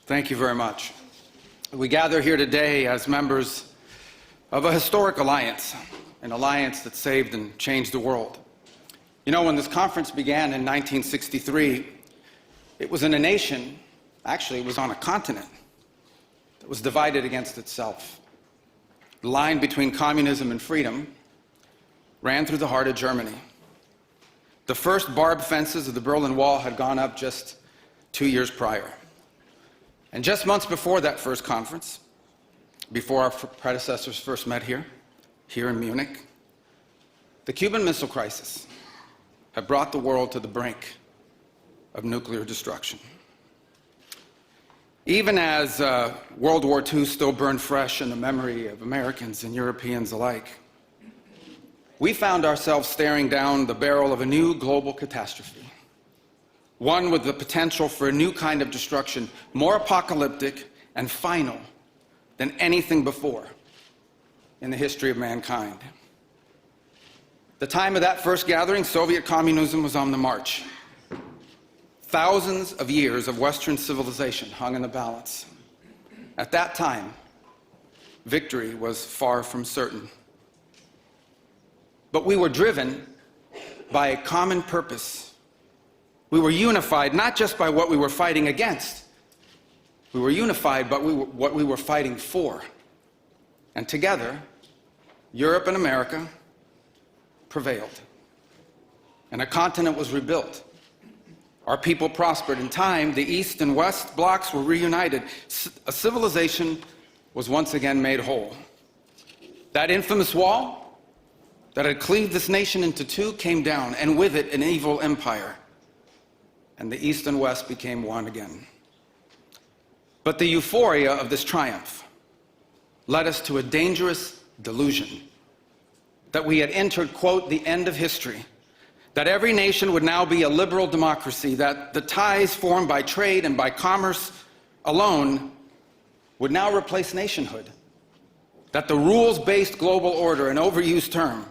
Thank you very much. We gather here today as members of a historic alliance, an alliance that saved and changed the world. You know, when this conference began in 1963, it was in a nation, actually it was on a continent, that was divided against itself. The line between communism and freedom ran through the heart of Germany. The first barbed fences of the Berlin Wall had gone up just 2 years prior. And just months before that first conference, before our predecessors first met here in Munich, the Cuban Missile Crisis had brought the world to the brink of nuclear destruction. Even as World War II still burned fresh in the memory of Americans and Europeans alike, we found ourselves staring down the barrel of a new global catastrophe. One with the potential for a new kind of destruction, more apocalyptic and final than anything before in the history of mankind. The time of that first gathering, Soviet communism was on the march. Thousands of years of Western civilization hung in the balance. At that time, victory was far from certain. But we were driven by a common purpose. We were unified not just by what we were fighting against. We were unified by what we were fighting for. And together, Europe and America prevailed. And a continent was rebuilt. Our people prospered. In time, the East and West blocks were reunited. A civilization was once again made whole. That infamous wall that had cleaved this nation into two came down, and with it an evil empire. And the East and West became one again. But the euphoria of this triumph led us to a dangerous delusion that we had entered, quote, the end of history, that every nation would now be a liberal democracy, that the ties formed by trade and by commerce alone would now replace nationhood, that the rules-based global order, an overused term,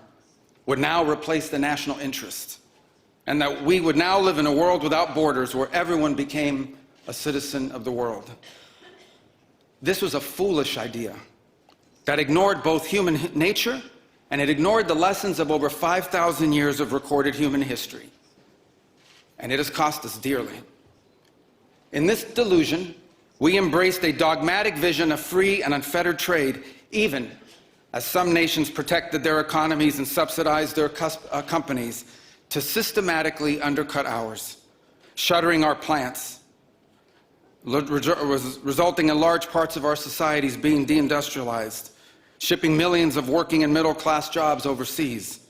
would now replace the national interest, and that we would now live in a world without borders where everyone became a citizen of the world. This was a foolish idea that ignored both human nature and it ignored the lessons of over 5,000 years of recorded human history. And it has cost us dearly. In this delusion, we embraced a dogmatic vision of free and unfettered trade, even as some nations protected their economies and subsidized their companies to systematically undercut ours, shuttering our plants, resulting in large parts of our societies being deindustrialized, shipping millions of working and middle-class jobs overseas,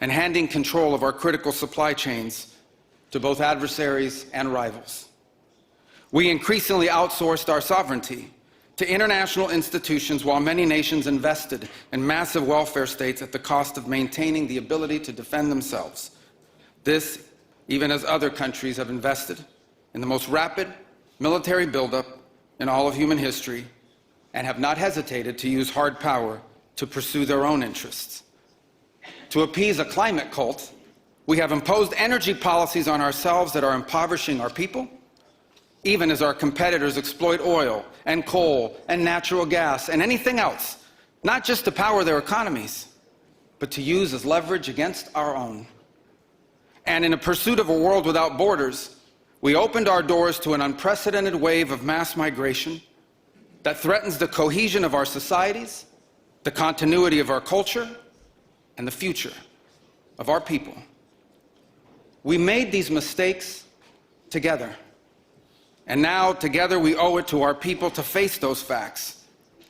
and handing control of our critical supply chains to both adversaries and rivals. We increasingly outsourced our sovereignty to international institutions while many nations invested in massive welfare states at the cost of maintaining the ability to defend themselves. This, even as other countries have invested in the most rapid military buildup in all of human history and have not hesitated to use hard power to pursue their own interests. To appease a climate cult, we have imposed energy policies on ourselves that are impoverishing our people, even as our competitors exploit oil and coal and natural gas and anything else, not just to power their economies, but to use as leverage against our own. And in a pursuit of a world without borders, we opened our doors to an unprecedented wave of mass migration that threatens the cohesion of our societies, the continuity of our culture, and the future of our people. We made these mistakes together. And now, together, we owe it to our people to face those facts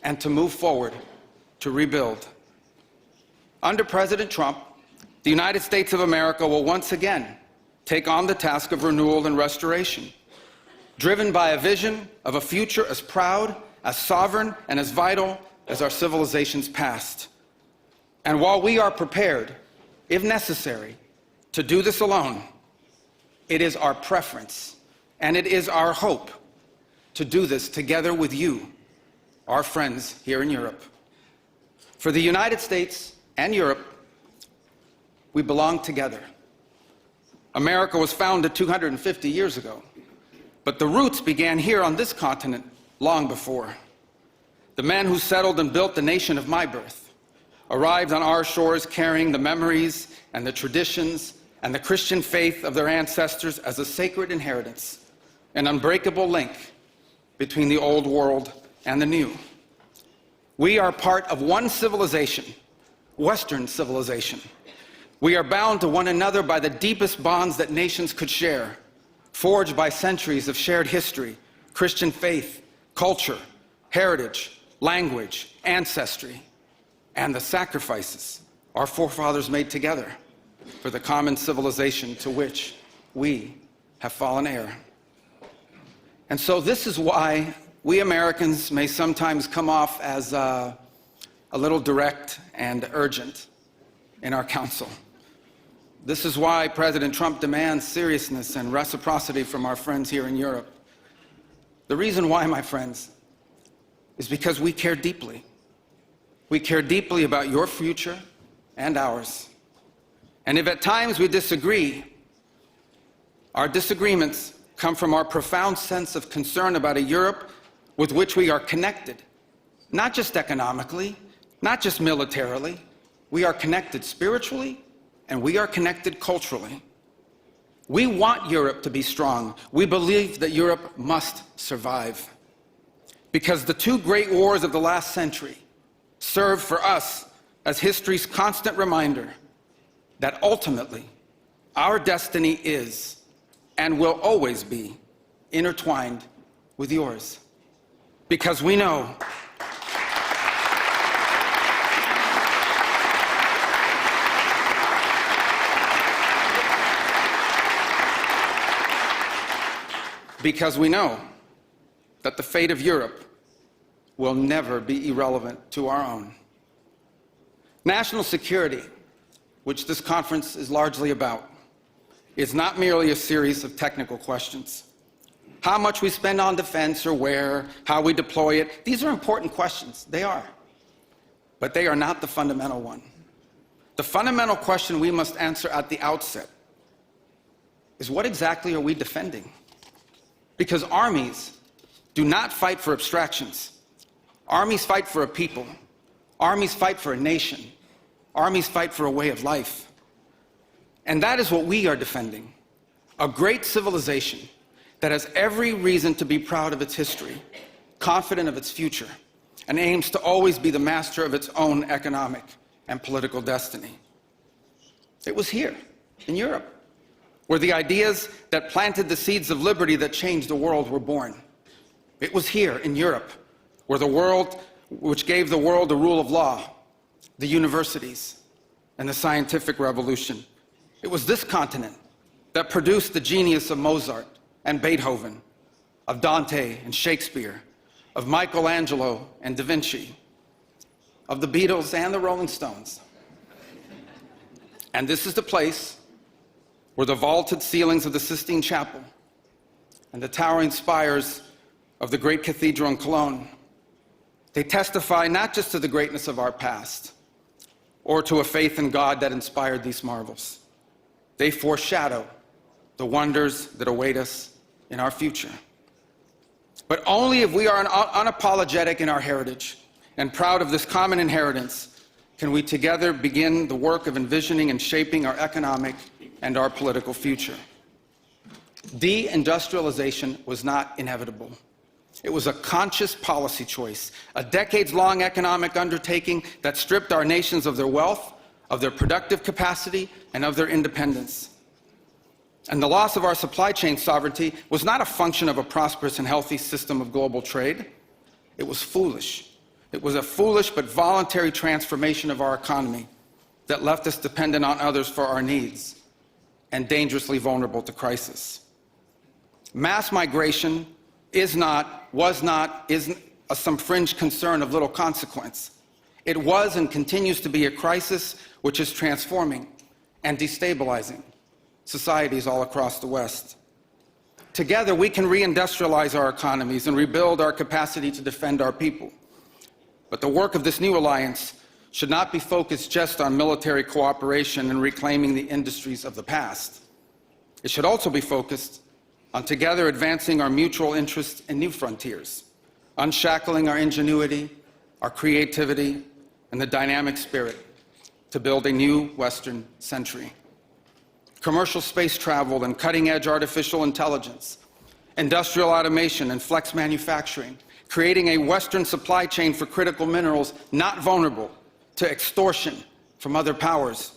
and to move forward, to rebuild. Under President Trump, the United States of America will once again take on the task of renewal and restoration, driven by a vision of a future as proud, as sovereign, and as vital as our civilization's past. And while we are prepared, if necessary, to do this alone, it is our preference and it is our hope to do this together with you, our friends here in Europe. For the United States and Europe, we belong together. America was founded 250 years ago. But the roots began here on this continent long before. The men who settled and built the nation of my birth arrived on our shores carrying the memories and the traditions and the Christian faith of their ancestors as a sacred inheritance, an unbreakable link between the old world and the new. We are part of one civilization, Western civilization. We are bound to one another by the deepest bonds that nations could share, forged by centuries of shared history, Christian faith, culture, heritage, language, ancestry, and the sacrifices our forefathers made together for the common civilization to which we have fallen heir. And so this is why we Americans may sometimes come off as a little direct and urgent in our counsel. This is why President Trump demands seriousness and reciprocity from our friends here in Europe. The reason why, my friends, is because we care deeply. We care deeply about your future and ours. And if at times we disagree, our disagreements come from our profound sense of concern about a Europe with which we are connected, not just economically, not just militarily. We are connected spiritually, and we are connected culturally. We want Europe to be strong. We believe that Europe must survive. Because the two great wars of the last century serve for us as history's constant reminder that ultimately our destiny is and will always be intertwined with yours. Because we know that the fate of Europe will never be irrelevant to our own. National security, which this conference is largely about, is not merely a series of technical questions. How much we spend on defense or where, how we deploy it, these are important questions. They are. But they are not the fundamental one. The fundamental question we must answer at the outset is, what exactly are we defending? Because armies do not fight for abstractions. Armies fight for a people. Armies fight for a nation. Armies fight for a way of life. And that is what we are defending. A great civilization that has every reason to be proud of its history, confident of its future, and aims to always be the master of its own economic and political destiny. It was here, in Europe, where the ideas that planted the seeds of liberty that changed the world were born. It was here, in Europe, which gave the world the rule of law, the universities, and the scientific revolution. It was this continent that produced the genius of Mozart and Beethoven, of Dante and Shakespeare, of Michelangelo and Da Vinci, of the Beatles and the Rolling Stones. And this is the place where the vaulted ceilings of the Sistine Chapel and the towering spires of the great cathedral in Cologne, they testify not just to the greatness of our past or to a faith in God that inspired these marvels. They foreshadow the wonders that await us in our future. But only if we are unapologetic in our heritage and proud of this common inheritance can we together begin the work of envisioning and shaping our economic and our political future. Deindustrialization was not inevitable. It was a conscious policy choice, a decades-long economic undertaking that stripped our nations of their wealth, of their productive capacity, and of their independence. And the loss of our supply chain sovereignty was not a function of a prosperous and healthy system of global trade. It was foolish. It was a foolish but voluntary transformation of our economy that left us dependent on others for our needs and dangerously vulnerable to crisis. Mass migration isn't some fringe concern of little consequence. It was and continues to be a crisis which is transforming and destabilizing societies all across the West. Together, we can reindustrialize our economies and rebuild our capacity to defend our people. But the work of this new alliance should not be focused just on military cooperation and reclaiming the industries of the past. It should also be focused on together advancing our mutual interests in new frontiers, unshackling our ingenuity, our creativity, and the dynamic spirit to build a new Western century. Commercial space travel and cutting-edge artificial intelligence, industrial automation and flex manufacturing, creating a Western supply chain for critical minerals not vulnerable to extortion from other powers,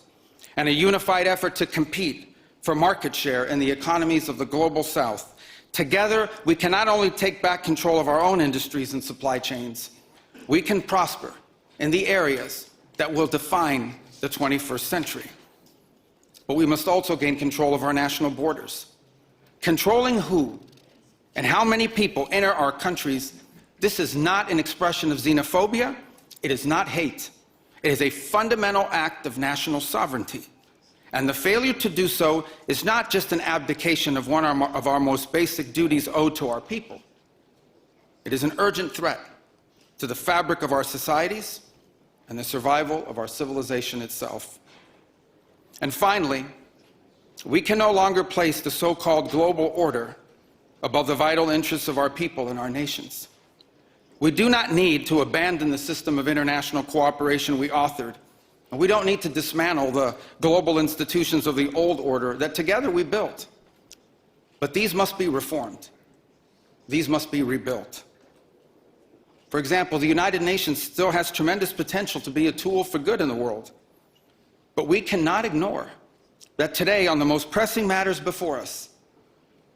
and a unified effort to compete for market share in the economies of the global South. Together, we can not only take back control of our own industries and supply chains, we can prosper in the areas that will define the 21st century. But we must also gain control of our national borders. Controlling who and how many people enter our countries, this is not an expression of xenophobia, it is not hate. It is a fundamental act of national sovereignty. And the failure to do so is not just an abdication of one of our most basic duties owed to our people. It is an urgent threat to the fabric of our societies and the survival of our civilization itself. And finally, we can no longer place the so-called global order above the vital interests of our people and our nations. We do not need to abandon the system of international cooperation we authored, and we don't need to dismantle the global institutions of the old order that together we built. But these must be reformed. These must be rebuilt. For example, the United Nations still has tremendous potential to be a tool for good in the world. But we cannot ignore that today, on the most pressing matters before us,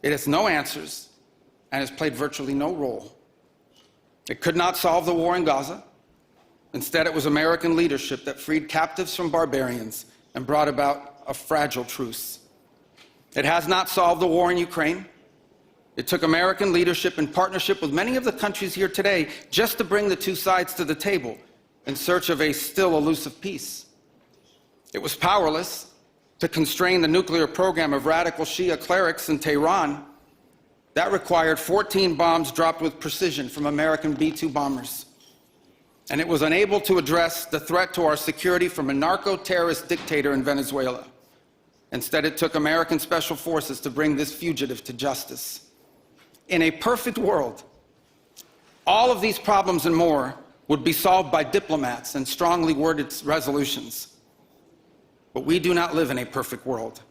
it has no answers and has played virtually no role. It could not solve the war in Gaza. Instead, it was American leadership that freed captives from barbarians and brought about a fragile truce. It has not solved the war in Ukraine. It took American leadership in partnership with many of the countries here today just to bring the two sides to the table in search of a still elusive peace. It was powerless to constrain the nuclear program of radical Shia clerics in Tehran. That required 14 bombs dropped with precision from American B-2 bombers. And it was unable to address the threat to our security from a narco-terrorist dictator in Venezuela. Instead, it took American special forces to bring this fugitive to justice. In a perfect world, all of these problems and more would be solved by diplomats and strongly worded resolutions. But we do not live in a perfect world,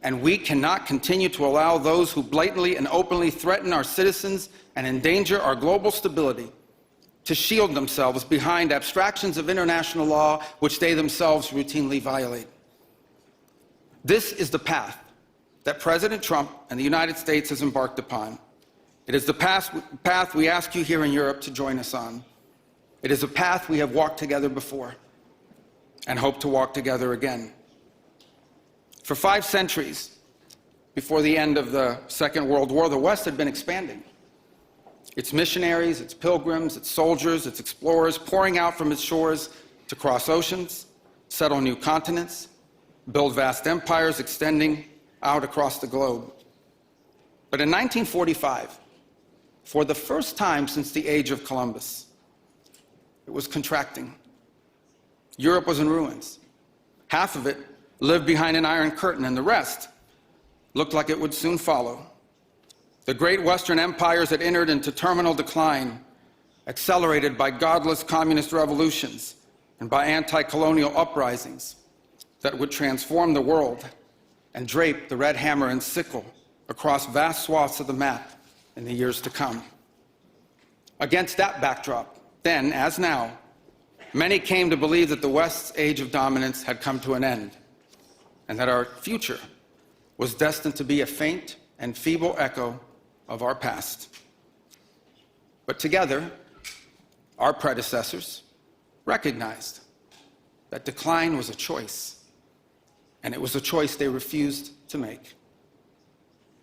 and we cannot continue to allow those who blatantly and openly threaten our citizens and endanger our global stability to shield themselves behind abstractions of international law which they themselves routinely violate. This is the path that President Trump and the United States has embarked upon. It is the path we ask you here in Europe to join us on. It is a path we have walked together before and hope to walk together again. For 5 centuries, before the end of the Second World War, the West had been expanding. Its missionaries, its pilgrims, its soldiers, its explorers pouring out from its shores to cross oceans, settle new continents, build vast empires extending out across the globe. But in 1945, for the first time since the age of Columbus, it was contracting. Europe was in ruins. Half of it lived behind an iron curtain, and the rest looked like it would soon follow. The great Western empires had entered into terminal decline, accelerated by godless communist revolutions and by anti-colonial uprisings that would transform the world and drape the red hammer and sickle across vast swaths of the map in the years to come. Against that backdrop, then, as now, many came to believe that the West's age of dominance had come to an end, and that our future was destined to be a faint and feeble echo of our past. But together, our predecessors recognized that decline was a choice, and it was a choice they refused to make.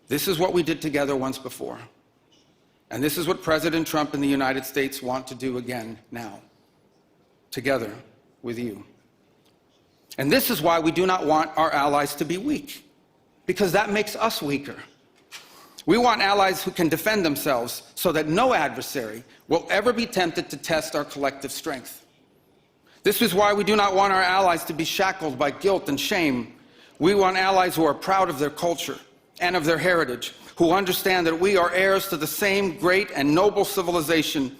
This is what we did together once before, and this is what President Trump and the United States want to do again now, together with you. And this is why we do not want our allies to be weak, because that makes us weaker. We want allies who can defend themselves so that no adversary will ever be tempted to test our collective strength. This is why we do not want our allies to be shackled by guilt and shame. We want allies who are proud of their culture and of their heritage, who understand that we are heirs to the same great and noble civilization,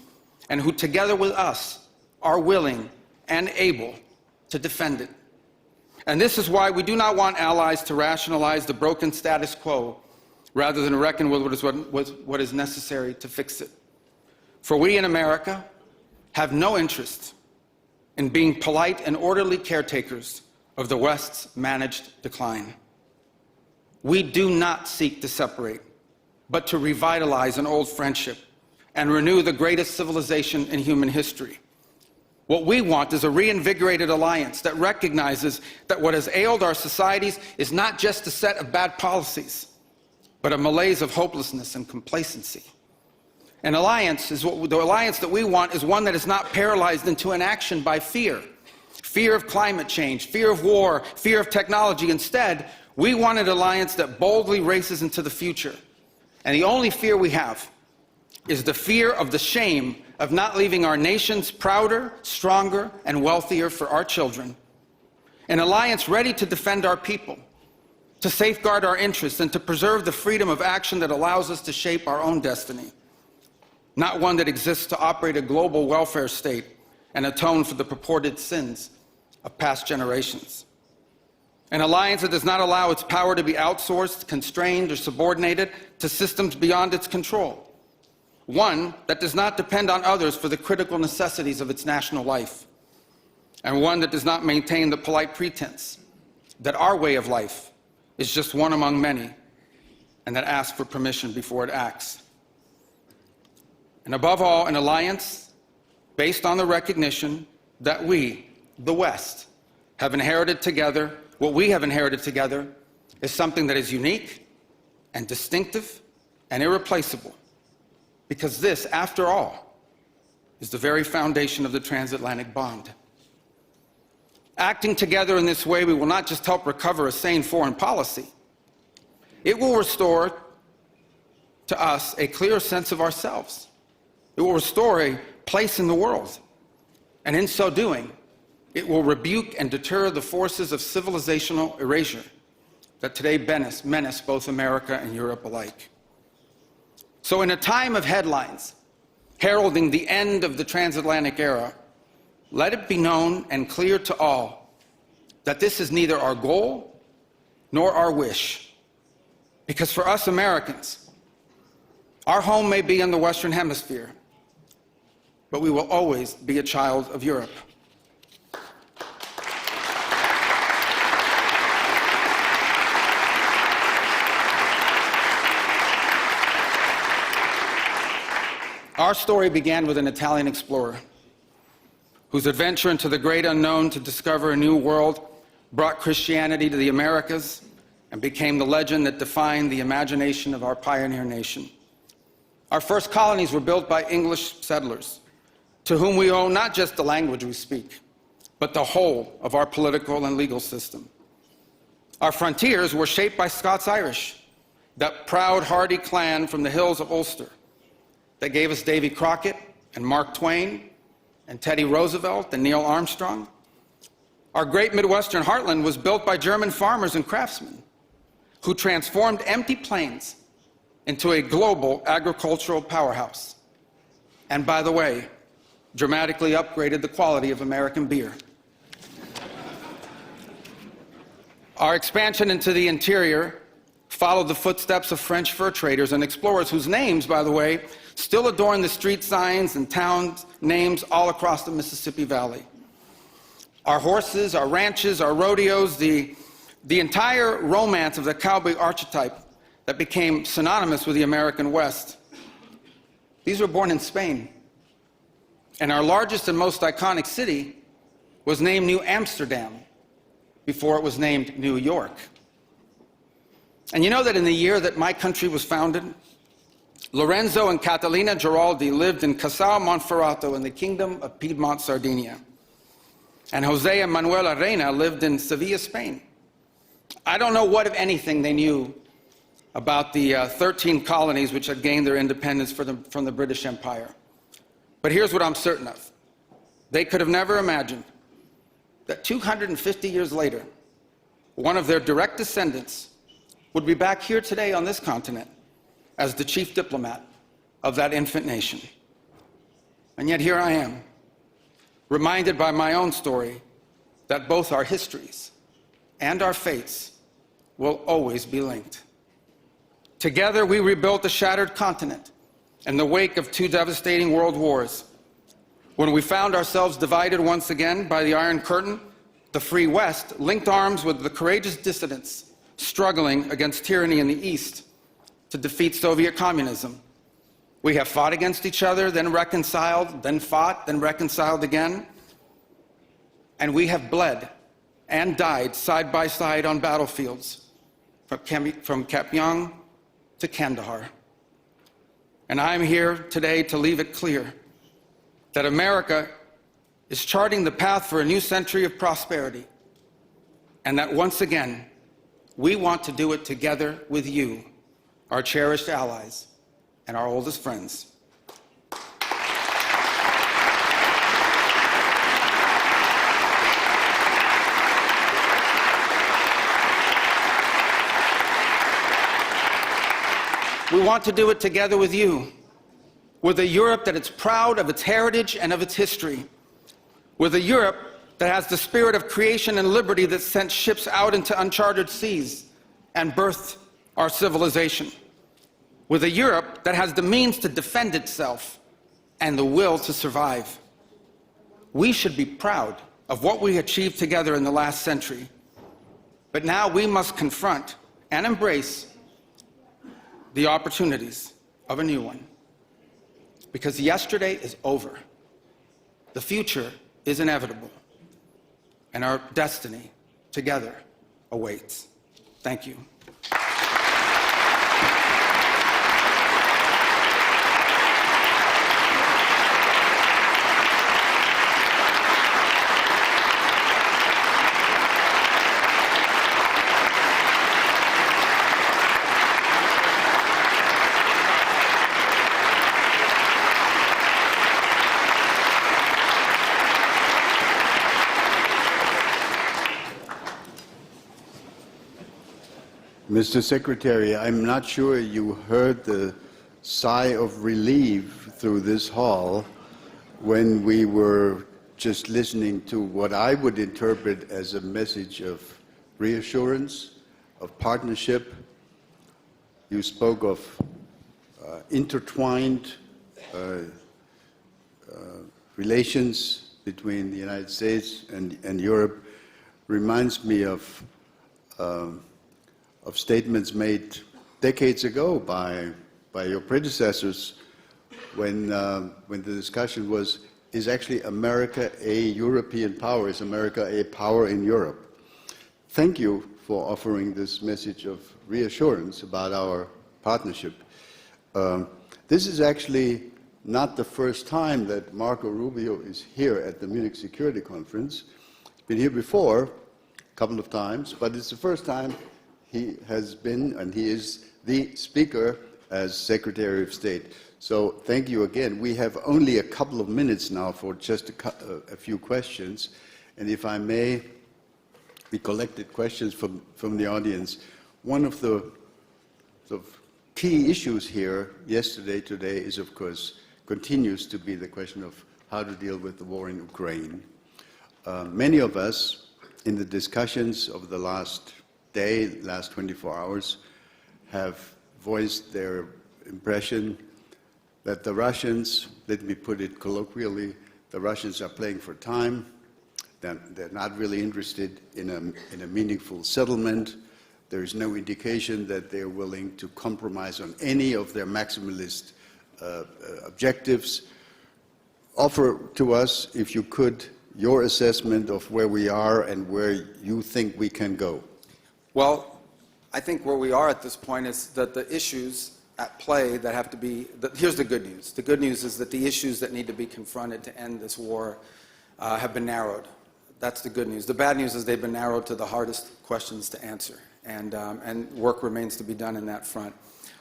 and who together with us are willing and able to defend it. And this is why we do not want allies to rationalize the broken status quo rather than reckon with what is necessary to fix it. For we in America have no interest in being polite and orderly caretakers of the West's managed decline. We do not seek to separate, but to revitalize an old friendship and renew the greatest civilization in human history. What we want is a reinvigorated alliance that recognizes that what has ailed our societies is not just a set of bad policies, but a malaise of hopelessness and complacency. The alliance that we want is one that is not paralyzed into inaction by fear. Fear of climate change, fear of war, fear of technology. Instead, we want an alliance that boldly races into the future. And the only fear we have is the fear of the shame of not leaving our nations prouder, stronger, and wealthier for our children. An alliance ready to defend our people, to safeguard our interests, and to preserve the freedom of action that allows us to shape our own destiny. Not one that exists to operate a global welfare state and atone for the purported sins of past generations. An alliance that does not allow its power to be outsourced, constrained, or subordinated to systems beyond its control. One that does not depend on others for the critical necessities of its national life. And one that does not maintain the polite pretense that our way of life is just one among many, and that asks for permission before it acts. And above all, an alliance based on the recognition that we, the West, have inherited together. What we have inherited together is something that is unique and distinctive and irreplaceable, because this, after all, is the very foundation of the transatlantic bond. Acting together in this way, we will not just help recover a sane foreign policy, it will restore to us a clearer sense of ourselves. It will restore a place in the world. And in so doing, it will rebuke and deter the forces of civilizational erasure that today menace both America and Europe alike. So in a time of headlines heralding the end of the transatlantic era, let it be known and clear to all that this is neither our goal nor our wish. Because for us Americans, our home may be in the Western Hemisphere, but we will always be a child of Europe. Our story began with an Italian explorer whose adventure into the great unknown to discover a new world brought Christianity to the Americas and became the legend that defined the imagination of our pioneer nation. Our first colonies were built by English settlers, to whom we owe not just the language we speak, but the whole of our political and legal system. Our frontiers were shaped by Scots-Irish, that proud, hardy clan from the hills of Ulster that gave us Davy Crockett and Mark Twain and Teddy Roosevelt and Neil Armstrong. Our great Midwestern heartland was built by German farmers and craftsmen who transformed empty plains into a global agricultural powerhouse. And by the way, dramatically upgraded the quality of American beer. Our expansion into the interior followed the footsteps of French fur traders and explorers whose names, by the way, still adorn the street signs and town names all across the Mississippi Valley. Our horses, our ranches, our rodeos, the entire romance of the cowboy archetype that became synonymous with the American West. These were born in Spain. And our largest and most iconic city was named New Amsterdam before it was named New York. And you know that in the year that my country was founded, Lorenzo and Catalina Giraldi lived in Casal Monferrato in the Kingdom of Piedmont, Sardinia. And Jose and Manuela Reina lived in Sevilla, Spain. I don't know what, if anything, they knew about the 13 colonies which had gained their independence from the British Empire. But here's what I'm certain of. They could have never imagined that 250 years later, one of their direct descendants would be back here today on this continent, as the chief diplomat of that infant nation. And yet here I am, reminded by my own story that both our histories and our fates will always be linked. Together, we rebuilt a shattered continent in the wake of 2 devastating world wars. When we found ourselves divided once again by the Iron Curtain, the Free West linked arms with the courageous dissidents struggling against tyranny in the East to defeat Soviet communism. We have fought against each other, then reconciled, then fought, then reconciled again. And we have bled and died side by side on battlefields, from Kapyong to Kandahar. And I'm here today to leave it clear that America is charting the path for a new century of prosperity, and that once again, we want to do it together with you, our cherished allies and our oldest friends. We want to do it together with you, with a Europe that is proud of its heritage and of its history, with a Europe that has the spirit of creation and liberty that sent ships out into uncharted seas and birthed our civilization, with a Europe that has the means to defend itself and the will to survive. We should be proud of what we achieved together in the last century, but now we must confront and embrace the opportunities of a new one. Because yesterday is over. The future is inevitable. And our destiny together awaits. Thank you. Mr. Secretary, I'm not sure you heard the sigh of relief through this hall when we were just listening to what I would interpret as a message of reassurance, of partnership. You spoke of intertwined relations between the United States and Europe. Reminds me of statements made decades ago by your predecessors when the discussion was, is actually America a European power? Is America a power in Europe? Thank you for offering this message of reassurance about our partnership. This is actually not the first time that Marco Rubio is here at the Munich Security Conference. He's been here before, a couple of times, but it's the first time he has been, and he is the speaker as Secretary of State. So thank you again. We have only a couple of minutes now for just a few questions. And if I may, we collected questions from the audience. One of the sort of key issues here yesterday, today, is of course, continues to be the question of how to deal with the war in Ukraine. Many of us in the discussions of the last 24 hours, have voiced their impression that the Russians, let me put it colloquially, the Russians are playing for time. They're not really interested in a meaningful settlement. There is no indication that they're willing to compromise on any of their maximalist objectives. Offer to us, if you could, your assessment of where we are and where you think we can go. Well, I think where we are at this point is that the issues at play that have to be, here's the good news. The good news is that the issues that need to be confronted to end this war have been narrowed. That's the good news. The bad news is they've been narrowed to the hardest questions to answer, and work remains to be done in that front.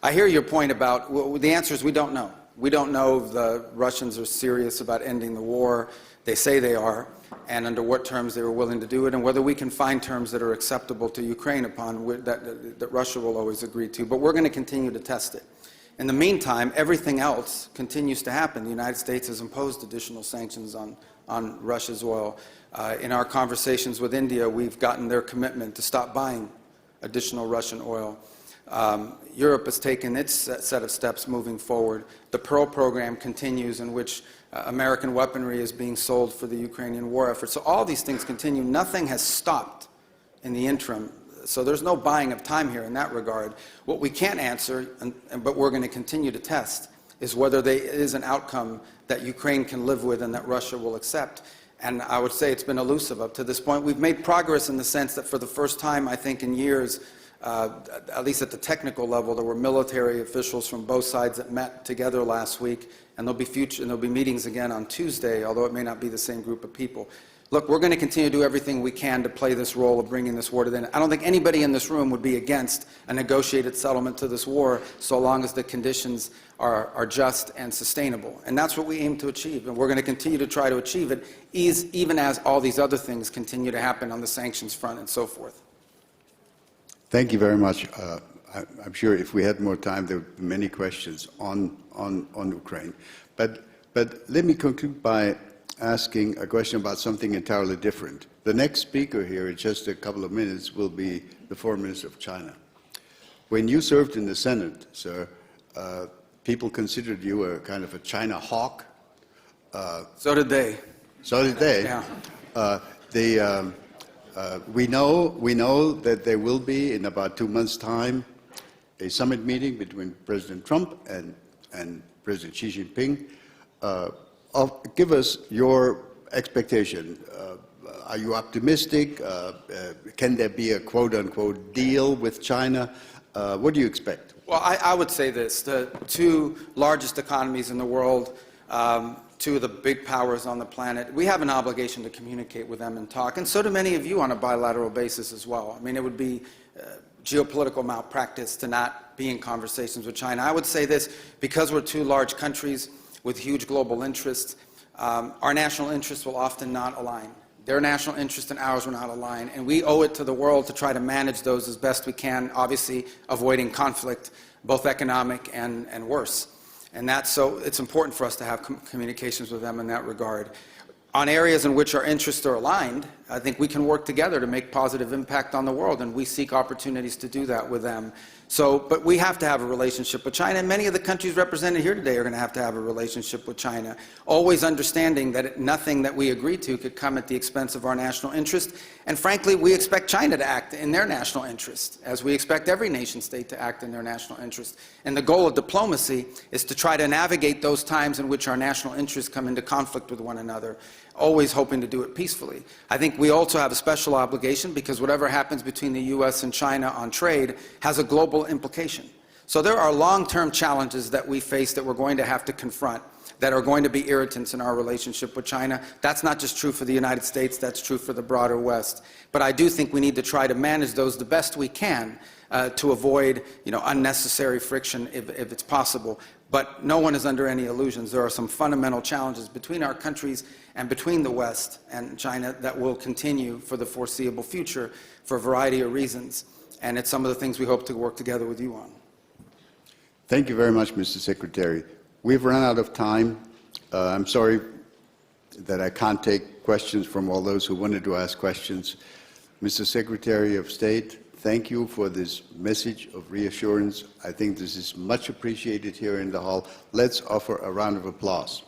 I hear your point about, well, the answer is we don't know. We don't know if the Russians are serious about ending the war. They say they are, and under what terms they were willing to do it, and whether we can find terms that are acceptable to Ukraine upon that Russia will always agree to. But we're going to continue to test it. In the meantime, everything else continues to happen. The United States has imposed additional sanctions on Russia's oil. In our conversations with India, we've gotten their commitment to stop buying additional Russian oil. Europe has taken its set of steps moving forward. The Pearl program continues, in which American weaponry is being sold for the Ukrainian war effort. So all these things continue. Nothing has stopped in the interim. So there's no buying of time here in that regard. What we can't answer, but we're going to continue to test, is whether there is an outcome that Ukraine can live with and that Russia will accept. And I would say it's been elusive up to this point. We've made progress in the sense that for the first time, I think, in years, at least at the technical level, there were military officials from both sides that met together last week, and there'll be meetings again on Tuesday, although it may not be the same group of people. Look, we're going to continue to do everything we can to play this role of bringing this war to the end. I don't think anybody in this room would be against a negotiated settlement to this war so long as the conditions are just and sustainable. And that's what we aim to achieve, and we're going to continue to try to achieve it, even as all these other things continue to happen on the sanctions front and so forth. Thank you very much. I'm sure if we had more time, there would be many questions on Ukraine. But let me conclude by asking a question about something entirely different. The next speaker here in just a couple of minutes will be the Foreign Minister of China. When you served in the Senate, sir, people considered you a kind of a China hawk. So did they. So did they. Yeah. We know that there will be, in about 2 months' time, a summit meeting between President Trump and President Xi Jinping. Give us your expectation. Are you optimistic? Can there be a quote-unquote deal with China? What do you expect? Well, I would say this. The two largest economies in the world, two of the big powers on the planet, we have an obligation to communicate with them and talk, and so do many of you on a bilateral basis as well. I mean, it would be geopolitical malpractice to not be in conversations with China. I would say this, because we're two large countries with huge global interests, our national interests will often not align. Their national interests and ours will not align, and we owe it to the world to try to manage those as best we can, obviously avoiding conflict, both economic and worse. And so it's important for us to have communications with them in that regard. On areas in which our interests are aligned, I think we can work together to make positive impact on the world, and we seek opportunities to do that with them. But we have to have a relationship with China, and many of the countries represented here today are going to have a relationship with China, always understanding that nothing that we agree to could come at the expense of our national interest. And frankly, we expect China to act in their national interest, as we expect every nation state to act in their national interest. And the goal of diplomacy is to try to navigate those times in which our national interests come into conflict with one another, always hoping to do it peacefully. I think we also have a special obligation, because whatever happens between the U.S. and China on trade has a global implication. So there are long-term challenges that we face that we're going to have to confront, that are going to be irritants in our relationship with China. That's not just true for the United States, that's true for the broader West. But I do think we need to try to manage those the best we can to avoid, unnecessary friction if it's possible. But no one is under any illusions. There are some fundamental challenges between our countries and between the West and China that will continue for the foreseeable future for a variety of reasons. And it's some of the things we hope to work together with you on. Thank you very much, Mr. Secretary. We've run out of time. I'm sorry that I can't take questions from all those who wanted to ask questions. Mr. Secretary of State, thank you for this message of reassurance. I think this is much appreciated here in the hall. Let's offer a round of applause.